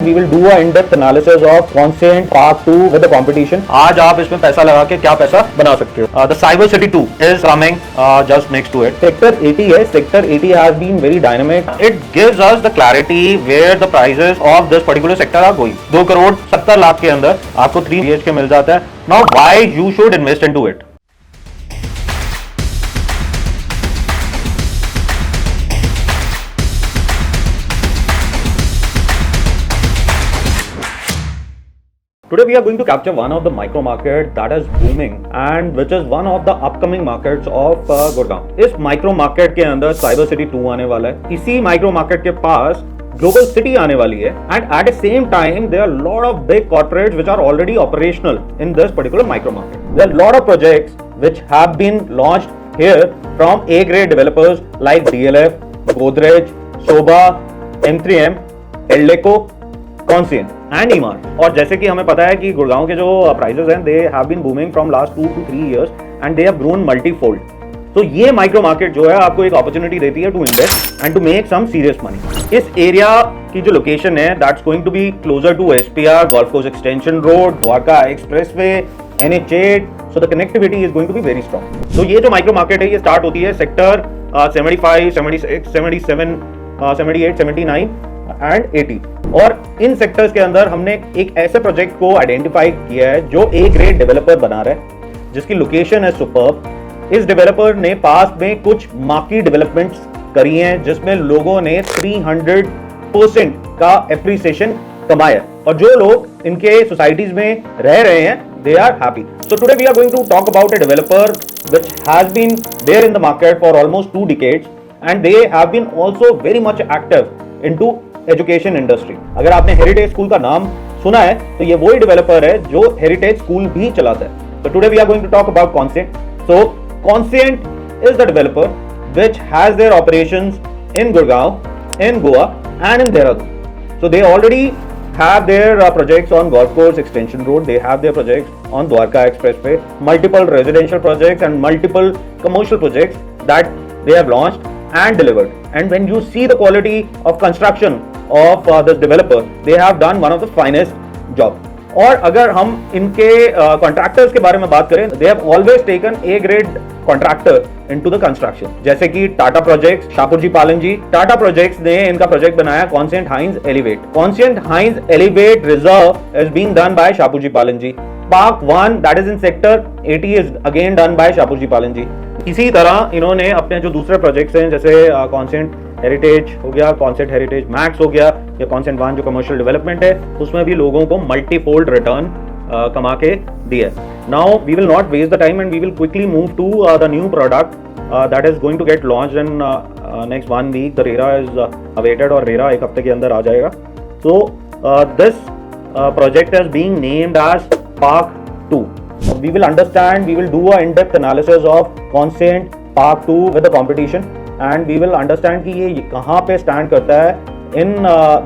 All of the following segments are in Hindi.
We will do a in-depth analysis of Conscient Park 2 with the competition. आज आप इसमें पैसा लगा के क्या पैसा बना सकते हो? The Cyber City 2 is coming just next to it. Sector 80 है. Sector 80 has been very dynamic. It gives us the clarity where the prices of this particular sector are going. 2 crore 70 lakh के अंदर आपको 3 BHK मिल जाता है. Now why you should invest into it? Today we are going to capture one of the micro market that is booming and which is one of the upcoming markets of Gurgaon. इस micro market के अंदर Cyber City 2 आने वाला है. इसी micro market के पास Global City आने वाली है and at the same time there are a lot of big corporates which are already operational in this particular micro market. There are a lot of projects which have been launched here from A-grade developers like DLF, Godrej, Sobha, M3M, Eldeco, Conscient and Emaar. और जैसे कि हमें पता है कि गुड़गांव के जो प्राइसेस हैं they have been booming from last 2 to 3 years and they have grown multi-fold. तो ये माइक्रो मार्केट जो है आपको एक अपॉर्चुनिटी देती है to invest and to make some serious money. इस एरिया की जो लोकेशन है that's going to be closer to SPR, golf course extension road, Dwarka expressway, NH8. So the connectivity is going to be very strong. तो ये जो माइक्रो मार्केट है ये स्टार्ट होती है सेक्टर 75, 76, 77, 78, 79 एंड 80. और इन सेक्टर्स के अंदर हमने एक ऐसे प्रोजेक्ट को आइडेंटिफाई किया है जो ए ग्रेड डेवलपर बना रहा है जिसकी लोकेशन है सुपर्ब. इस डेवलपर ने पास में कुछ मार्केट डेवलपमेंट्स करी हैं जिसमें लोगों ने 300% का एप्रिसिएशन कमाया और जो लोग इनके सोसाइटीज में रह रहे हैं they are happy. So today we are going to talk about a developer which has been there in the market for almost 2 decades and they have been also very much active into education industry. अगर आपने हेरिटेज स्कूल का नाम सुना है तो ये वही डेवलपर है जो हेरिटेज स्कूल भी चलाता है. तो today we are going to talk about Conscient. So Conscient is the developer which has their operations in Gurgaon, in Goa and in Dehradun. So they already have their projects on Golf Course Extension Road, they have their projects on Dwarka Expressway, multiple residential projects and multiple commercial projects that they have launched and delivered. And when you see the quality of construction of this developer, they have done one of the finest job. और अगर हम इनके कॉन्ट्रैक्टर्स के बारे में बात करें, they have always taken A grade contractor into the construction. जैसे कि टाटा प्रोजेक्ट्स, शाहपुर पालन जी. टाटा प्रोजेक्ट्स ने इनका प्रोजेक्ट बनाया Conscient Hines Elevate. Conscient Hines Elevate reserve is being done by Shapoor Pallon ji. Park 1 that is in sector 80 is again done by Shapoor Pallon ji. इसी तरह इन्होंने अपने जो दूसरे प्रोजेक्ट्स हैं जैसे कॉन्सेंट हेरिटेज हो गया, कॉन्सेंट हेरिटेज मैक्स हो गया या कॉन्सेंट 1 जो कमर्शियल डेवलपमेंट है उसमें भी लोगों को मल्टीफोल्ड रिटर्न कमा के दिया. Now we will not waste the time and we will quickly move to the new product that is going to get launched in next 1 week. The RERA is awaited और रेरा एक हफ्ते के अंदर आ जाएगा. So this project is being named as park 2. We will understand, we will do a in-depth analysis of Conscient Park 2 with the competition and we will understand कि ये कहाँ पे stand करता है in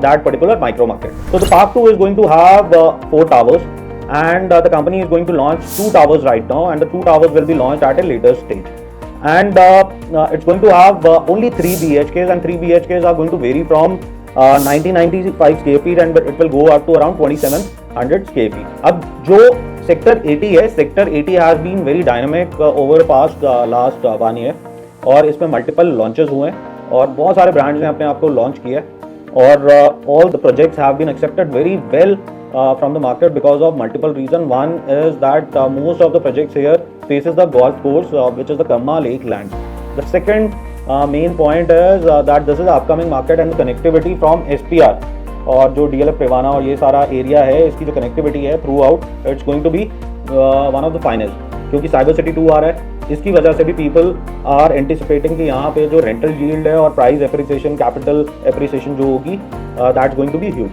that particular micro market. So the Park 2 is going to have 4 towers and the company is going to launch 2 towers right now and the 2 towers will be launched at a later stage. And it's going to have only 3 BHKs and 3 BHKs are going to vary from 1995 square feet and it will go up to around 2700 square feet. अब जो सेक्टर 80 है, sector 80 has been very dynamic over past last 1 year और इसमें मल्टीपल लॉन्चेस हुए हैं और बहुत सारे ब्रांड्स ने अपने आप को लॉन्च किया और all the projects have been accepted very well from the market because of multiple reasons. One is that most of the projects here faces the golf course which is the Kamma Lake lands. The second main point is that this is the upcoming market and the connectivity from SPR और जो DLF पेवाना और ये सारा एरिया है इसकी जो कनेक्टिविटी है throughout it's going to be one of the finest. क्योंकि साइबर सिटी 2 आ रहा है इसकी वजह से भी पीपल आर एंटिसिपेटिंग कि यहाँ पे जो रेंटल यील्ड है और प्राइस एप्रिसिएशन, कैपिटल एप्रिसिएशन जो होगी that's going to be huge.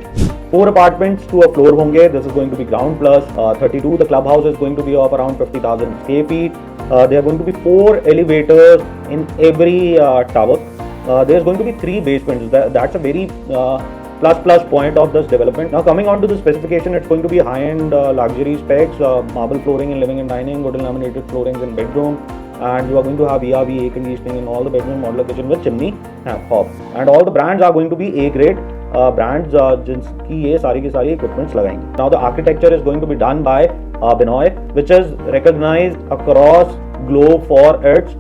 4 apartments to a floor होंगे. This is going to be ground plus 32. The club house is going to be of around 50,000 square feet. There are going to be 4 elevators in every tower. There is going to be 3 basements. That's a very plus point of this development. Now coming on to the specification, it's going to be high-end luxury specs, marble flooring in living and dining, wooden laminated floorings in bedroom, and you are going to have ERV air conditioning in all the bedroom, modular kitchen with chimney hob, and all the brands are going to be A grade brands जिनकी ये सारी की सारी इक्विपमेंट्स लगाएंगे. Now the architecture is going to be done by Binoy, which is recognized across globe for its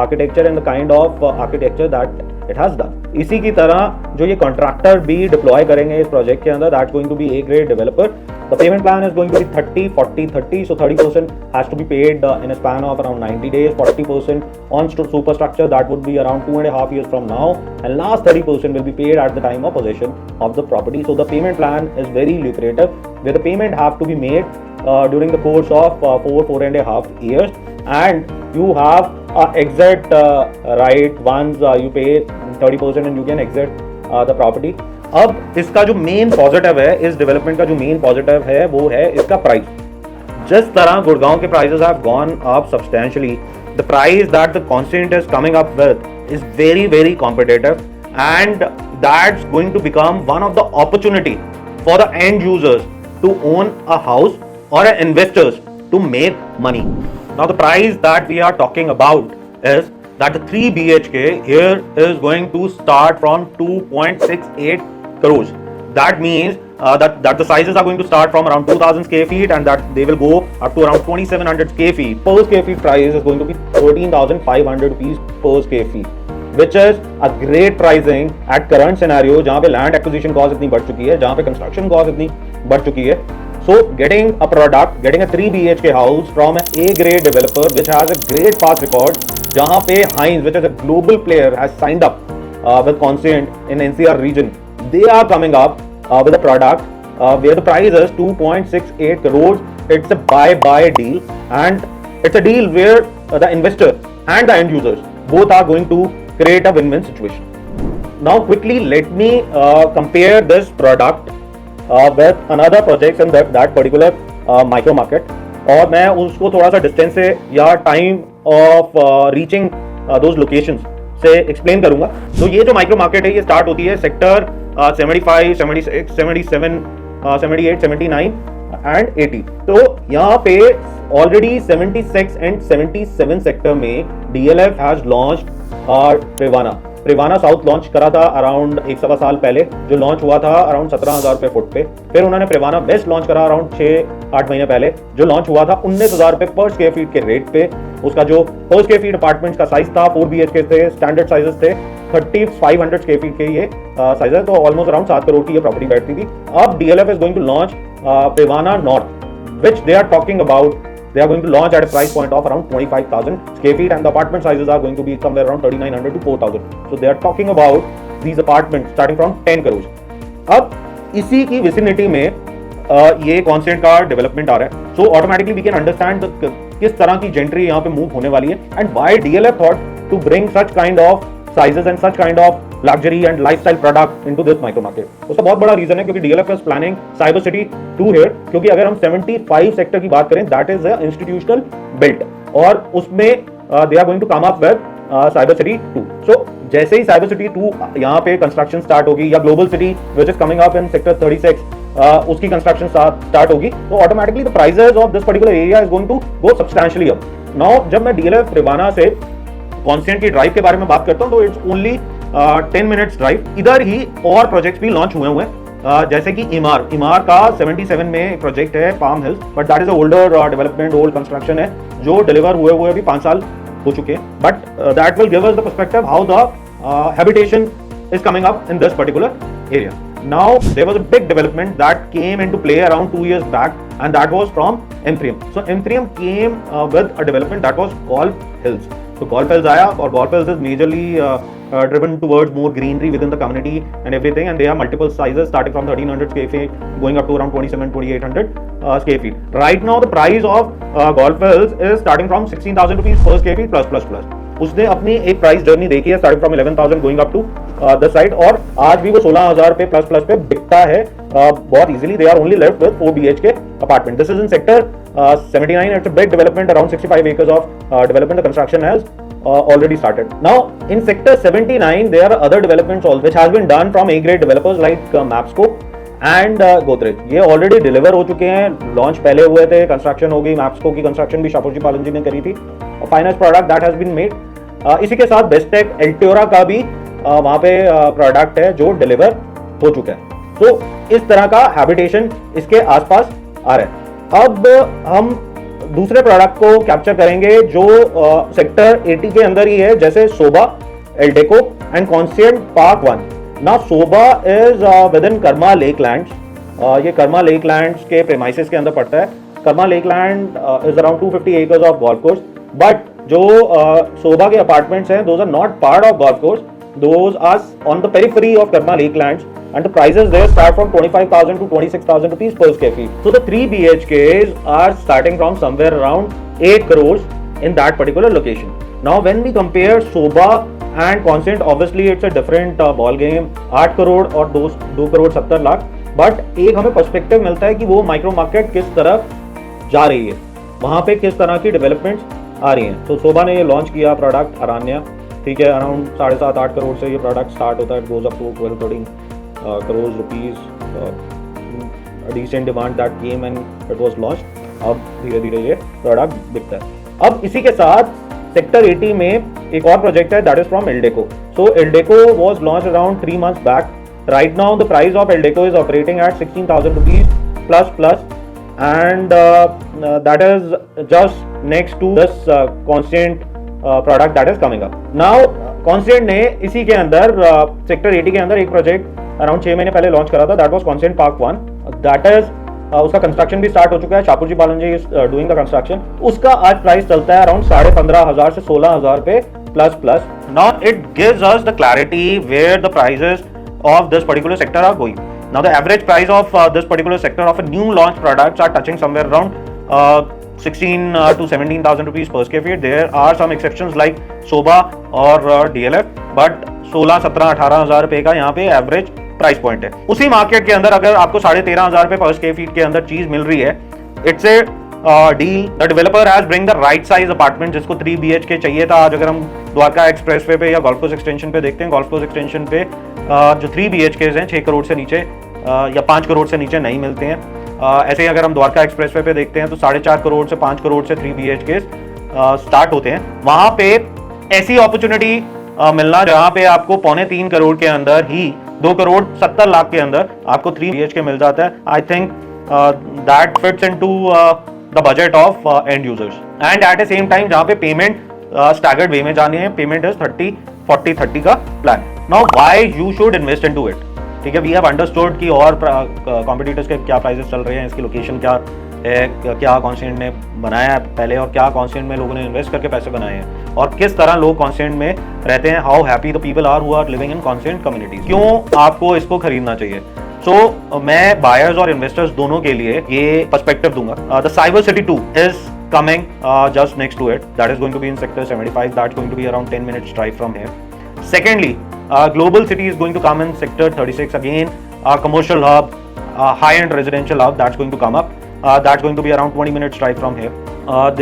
architecture and the kind of architecture that it has done. इसी की तरह जो ये कॉन्ट्रैक्टर भी डिप्लॉय करेंगे इस प्रोजेक्ट के अंदर, that going to be a grade developer. The payment plan is going to be 30, 40, 30. So 30% has to be paid in a span of around 90 days. 40% on superstructure, that would be around 2.5 years from now. And last 30% will be paid at the time of possession of the property. So the payment plan is very lucrative, where the payment have to be made during the course of 4.5 years, and you have exit right once you pay 30% and you can exit the property. अब इसका जो मेन पॉजिटिव है, इस डेवलपमेंट का जो मेन पॉजिटिव है वो है इसका प्राइस. जिस तरह गुड़गांव के prices have gone up substantially, the price that the Conscient is coming up with is very very competitive, and that's going to become one of the opportunity for the end users to own a house or investors to make money. Now the price that we are talking about is that the 3 BHK here is going to start from 2.68 crores. That means that the sizes are going to start from around 2000 square feet, and that they will go up to around 2700 square feet. Per square feet price is going to be 13,500 rupees per square feet, which is a great pricing at current scenario, जहाँ पे land acquisition cost इतनी बढ़ चुकी है, जहाँ पे construction cost इतनी बढ़ चुकी है. So getting a product, getting a 3 BHK house from an A-grade developer which has a great past record, जहाँ पे Hines, which is a global player, has signed up with Conscient in NCR region. They are coming up with a product where the price is 2.68 crores. It's a buy deal, and it's a deal where the investor and the end users both are going to create a win-win situation. Now quickly let me compare this product with another projects in that particular micro market, और मैं उसको थोड़ा सा डिस्टेंस से या time of reaching those locations से एक्सप्लेन करूंगा. तो ये जो माइक्रो मार्केट है ये स्टार्ट होती है सेक्टर 75, 76, 77, 78, 79 एंड 80. तो यहाँ पे ऑलरेडी 76 एंड 77 सेक्टर में DLF has launched Privana south launch करा था अराउंड 1 साल पहले, जो लॉन्च हुआ था अराउंड 17,000 रुपए फुट पे. फिर उन्होंने प्रिवाना वेस्ट लॉन्च करा अराउंड 6-8 महीने पहले, जो लॉन्च हुआ था 19,000 रुपए पर स्क्वायर फीट के रेट पे. उसका जो पर स्क्वायर फीट अपार्टमेंट का साइज था 4 BHK थे, स्टैंडर्ड साइजेस थे 3500 स्क्वायर फीट के ये साइज है, तो ऑलमोस्ट अराउंड 7 करोड़ की ये प्रॉपर्टी बैठती थी. अब DLF is going to launch Privana North, which they are talking about. They are going to launch at a price point of around 25,000 square feet, and the apartment sizes are going to be somewhere around 3,900 to 4,000. So they are talking about these apartments starting from 10 crores. अब इसी की विसिनिटी में ये कॉन्सेंट का डेवलपमेंट आ रहा है. So automatically we can understand किस तरह की जेंट्री यहाँ पे मूव होने वाली है, and why DLF thought to bring such kind of sizes and such kind of luxury and lifestyle product into this micro market. उसका बहुत बड़ा रीजन है क्योंकि DLF is planning Cyber City 2 here, क्योंकि अगर हम 75 सेक्टर की बात करें that is a institutional built, और उसमें they are going to come up with Cyber City 2. So जैसे ही Cyber City 2 यहाँ पे कंस्ट्रक्शन स्टार्ट होगी, या global city which is coming up in sector 36 उसकी कंस्ट्रक्शन स्टार्ट होगी, तो automatically the prices of this particular area is going to go substantially up. Now जब मैं DLF प्रिवाना से कॉन्स्टेंट की ड्राइव के बारे में बात करता हूं, तो इट्स ओनली 10 मिनट्स ड्राइव. इधर ही और प्रोजेक्ट्स भी लॉन्च हुए हैं, जैसे कि इमार का 77 में एक प्रोजेक्ट है palm hills, but that is a older development, old construction है, जो डिलीवर हुए भी 5 साल हो चुके हैं. But that will give us the perspective how the habitation is coming up in this particular area. Now there was a big development that came into play around 2 years back, and that was from M3M. So M3M came with a development that was Golf Hills. So Golf Hills आया, और Golf Hills is majorly driven towards more greenery within the community and everything, and they have multiple sizes starting from 1300 square feet going up to around 2700-2800 square feet. Right now the price of Golf Hills is starting from 16,000 rupees per square feet plus. उसने अपनी एक प्राइस जर्नी देखी है starting from 11,000 going up to the side, और आज भी वो 16,000 पे प्लस पे बिकता है बहुत easily. They are only left with 4 BHK apartment. This is in sector 79. It's a big development, around 65 acres of development. The construction has already started. Now in sector 79 there are other developments also which has been done from A-grade developers like Mapsco and Godrej. ये ऑलरेडी डिलीवर हो चुके हैं, लॉन्च पहले हुए थे, कंस्ट्रक्शन हो गई. मैप्सको की कंस्ट्रक्शन भी शापूर जी पालन जी ने करी थी, और finance product that has been made. इसी के साथ बेस्टेक एल्ट्योरा का भी वहाँ पे प्रोडक्ट है जो डिलीवर हो चुका है। तो इस तरह का हैबिटेशन इसके आसपास आ रहा है। अब हम दूसरे प्रोडक्ट को कैप्चर करेंगे जो सेक्टर 80 के अंदर ही है, जैसे सोबा, एल्डेको एंड कॉन्सिएंट पार्क 1। ना सोबा is with in Karma lake lands. ये कर्मा लेक लैंड्स के प्रेमाइसेस के अंदर पड़ता है। Karma lake land is around 250 acres of golf course, but जो सोबा के अपार्टमेंट्स हैं, those are not part of golf course, those are on the periphery of Karma lake lands, and the prices there start from 25,000 to 26,000 rupees per square feet. So the 3 BHKs are starting from somewhere around 8 crores in that particular location. Now when we compare Soba and Constant, obviously it's a different ball game. 8 crore और 2 करोड़ 70 लाख, बट एक हमें पर्सपेक्टिव मिलता है कि वो माइक्रो मार्केट किस तरफ जा रही है, वहाँ पे किस तरह की डेवलपमेंट्स आ रही हैं। तो सोबा ने ये लॉन्च किया प्रोडक्ट अरान्या, ठीक है, अराउंड 7.5-8 करोड़ से ये प्रोडक्ट स्टार्ट होता है, goes up to 12-13 crores rupees, a decent demand that came and it was launched. अब धीरे धीरे ये प्रोडक्ट बिकता है। अब इसी के साथ सेक्टर 80 में एक और प्रोजेक्ट है, that is from Eldeco. So Eldeco was launched around 3 months back. Right now the price of Eldeco is operating at 16,000 rupees plus and that is just next to this Constant product that is coming up. Now Constant ने इसी के अंदर सेक्टर 80 के अंदर एक प्रोजेक्ट अराउंड 6 महीने पहले लॉन्च करा था, that was Conscient park 1। That is उसका कंस्ट्रक्शन भी स्टार्ट हो चुका है, Shapoorji Pallonji is doing the construction. उसका आज प्राइस चलता है अराउंड 15,500 से 16,000 पे plus. Now it gives us the clarity where the prices of this particular sector are going. Now the average price of this particular sector of a new launch products are touching somewhere around 16 to 17,000 rupees per square feet. There are some exceptions like Soba or DLF, but 16, 17, 18,000 रुपए का यहाँ पे एवरेज प्राइस पॉइंट है। उसी मार्केट के अंदर अगर आपको 13,500 रुपए पर स्क्वायर फीट के अंदर चीज मिल रही है, it's a deal. The developer has bring the right size apartment, जिसको 3 BHK चाहिए था। आज अगर हम द्वारका एक्सप्रेसवे पे या गोल्फ कोर्स एक्सटेंशन पे देखते हैं, गोल्फ कोर्स एक्सटेंशन पे जो 3 BHKs हैं 6 करोड़ से नीचे या 5 करोड़ से नीचे नहीं मिलते हैं। ऐसे ही अगर हम द्वारका एक्सप्रेसवे पे देखते हैं तो 4.5 करोड़ से 5 करोड़ से 3 BHKs स्टार्ट होते हैं। वहां पे ऐसी अपॉर्चुनिटी मिलना जहां पे आपको 2.25 करोड़ के अंदर ही 2 करोड़ 70 लाख के अंदर आपको 3 BHK मिल जाता है। आई think that fits into the budget of and users and at the same time जहां पे पेमेंट स्टैगर्ड वे में जानी है, पेमेंट इज 30-40-30 का plan. Now why you should invest into it, ठीक है। वी हैव अंडरस्टूड कि और कॉम्पिटिटर्स के क्या प्राइसेस चल रहे हैं, इसकी लोकेशन क्या है, क्या कॉन्स्टेंट ने बनाया है पहले और क्या कॉन्स्टेंट में लोगों ने इन्वेस्ट करके पैसे बनाए हैं और किस तरह लोग कॉन्स्टेंट में रहते हैं, how happy the people are who are living in Conscient communities, क्यों आपको इसको खरीदना चाहिए। सो मैं बायर्स और इन्वेस्टर्स दोनों के लिए ये पर्सपेक्टिव दूंगा। The cyber city 2 is coming just next to it, that is going to be in sector 75, that's going to be around 10 minutes drive from here. Secondly, global city is going to come in sector 36, again a commercial hub, high-end residential hub that's going to come up, that's going to be around 20 minutes drive from here.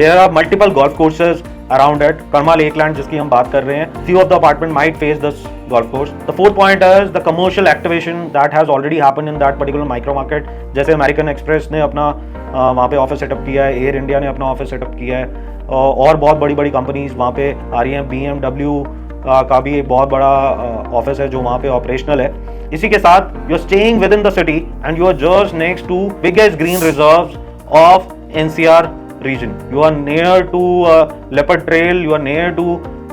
There are multiple golf courses around it, Karma Lakeland जिसकी हम बात कर रहे हैं, few of the apartment might face this golf course. The fourth point is the commercial activation that has already happened in that particular micro market, जैसे American Express ने अपना वहाँ पे ऑफिस सेटअप किया है, एयर इंडिया ने अपना ऑफिस सेटअप किया है और बहुत बड़ी बड़ी कंपनीज वहाँ पे आ रही हैं। BMW का भी एक बहुत बड़ा ऑफिस है जो वहाँ पे ऑपरेशनल है। इसी के साथ you are staying within the city and you are just next to biggest green reserves of NCR region. You are near to Leopard Trail, you are near to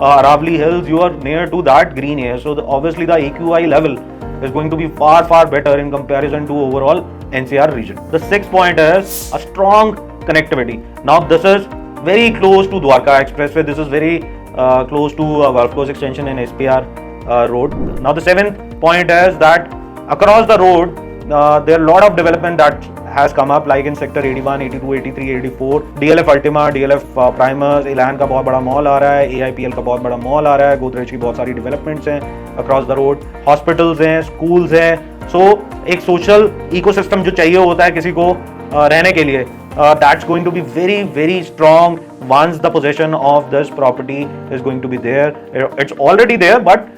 Aravali Hills, you are near to that green area. So obviously the AQI level is going to be far better in comparison to overall NCR region. The sixth point is a strong connectivity. Now this is very close to Dwarka Expressway. This is very close to Golf Course Extension and SPR road. Now the seventh point is that across the road there are a lot of development that has come up like in sector 81, 82, 83, 84, DLF Ultima, DLF Primus, Elan का बहुत बड़ा मॉल आ रहा है, AIPL का बहुत बड़ा मॉल आ रहा है, गोदरेज की बहुत सारी डेवलपमेंट्स हैं अक्रॉस द रोड, हॉस्पिटल्स हैं, स्कूल्स हैं। सो एक सोशल इकोसिस्टम जो चाहिए होता है किसी को रहने के लिए, that's going to be very strong once the possession of this property is going to be there. It's already there, but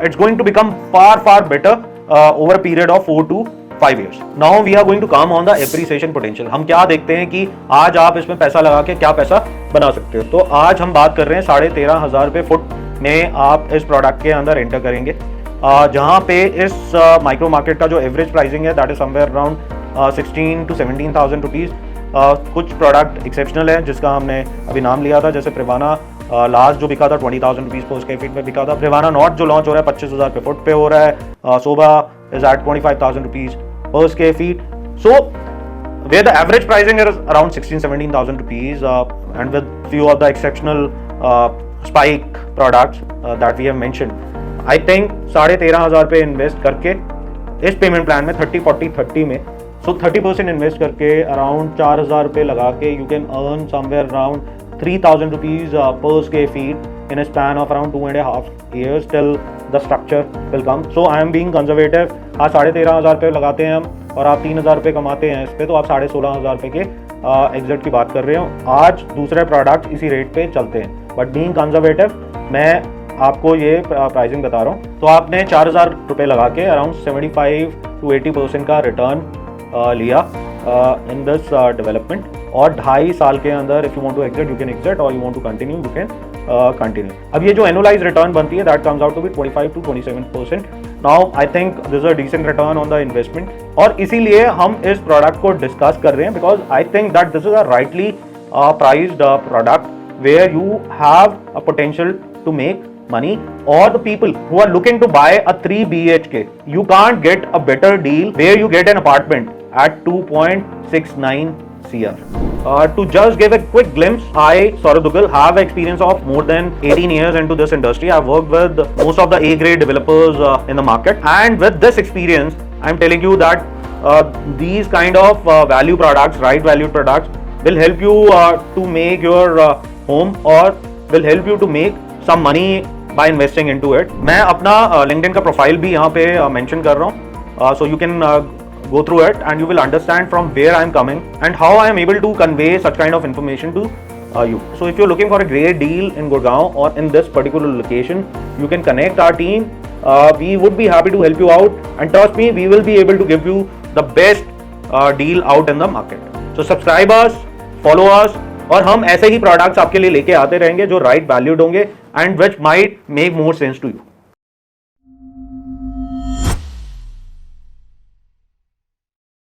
it's going to become far better over a period of 4 to 5 years. Now we are going to come on the appreciation potential. हम क्या देखते हैं कि आज आप इसमें पैसा लगा के क्या पैसा बना सकते हो। तो आज हम बात कर रहे हैं 13,500 रुपये फुट में आप इस प्रोडक्ट के अंदर एंटर करेंगे। जहाँ पे इस माइक्रो मार्केट का जो एवरेज प्राइसिंग है that is somewhere around 16 to 17,000 rupees. कुछ प्रोडक्ट एक्सेप्शनल है जिसका हमने अभी नाम लिया था, जैसे प्रिवाना लास्ट जो बिका था 20,000 रुपीज़ पर स्क्वायर फीट में बिका था। प्रिवाना नॉट जो लॉन्च हो रहा है 25,000 रुपये फुट पे हो रहा है। सोबा इज एट 25,000 रुपीज़ पर square feet. So where the average pricing is around 16-17,000 rupees and with few of the exceptional spike products that we have mentioned, I think 13,500 पे इन्वेस्ट करके इस पेमेंट प्लान में 30-40-30 में, so 30% इन्वेस्ट करके अराउंड 4,000 रुपये लगा के you can earn somewhere around 3,000 rupees per square feet in a span of around 2.5 years till the structure will come. So I am being conservative. आज 13,500 रुपये लगाते हैं हम और आप 3,000 रुपये कमाते हैं इस पे, तो आप 16,500 रुपये के एग्जिट की बात कर रहे हो। आज दूसरे प्रोडक्ट इसी रेट पे चलते हैं, बट बीइंग कंजर्वेटिव मैं आपको ये प्राइसिंग बता रहा हूँ। तो आपने 4,000 रुपये लगा के अराउंड 75 to 80% का रिटर्न लिया इन दिस डेवलपमेंट, और 2.5 साल के अंदर if you want to exit you can exit और you want to continue you can continue. अब ये जो एनुअलाइज रिटर्न बनती है that comes out to be 25 to 27%। Now I think this a decent return on the investment, और इसीलिए हम इस प्रोडक्ट को डिस्कस कर रहे हैं because I think that this is a rightly priced product where you have a potential to make money, or the people who are looking to buy a 3 BHK, you can't get a better deal where you get an apartment at 2.69 CR. To just give a quick glimpse, I, Saurav Duggal, have experience of more than 18 years into this industry. I've worked with most of the A-grade developers in the market, and with this experience, I'm telling you that these kind of value products, right value products, will help you to make your home, or will help you to make some money by investing into it. मैं अपना LinkedIn का प्रोफाइल भी यहाँ पे मेंशन कर रहा हूँ, so you can go through it and you will understand from where I am coming and how I am able to convey such kind of information to you. So if you're looking for a great deal in Gurgaon or in this particular location, you can connect our team. We would be happy to help you out, and trust me, we will be able to give you the best deal out in the market. So subscribe us, follow us, और हम ऐसे ही प्रोडक्ट्स आपके लिए लेके आते रहेंगे जो राइट वैल्यूड होंगे and which might make more sense to you.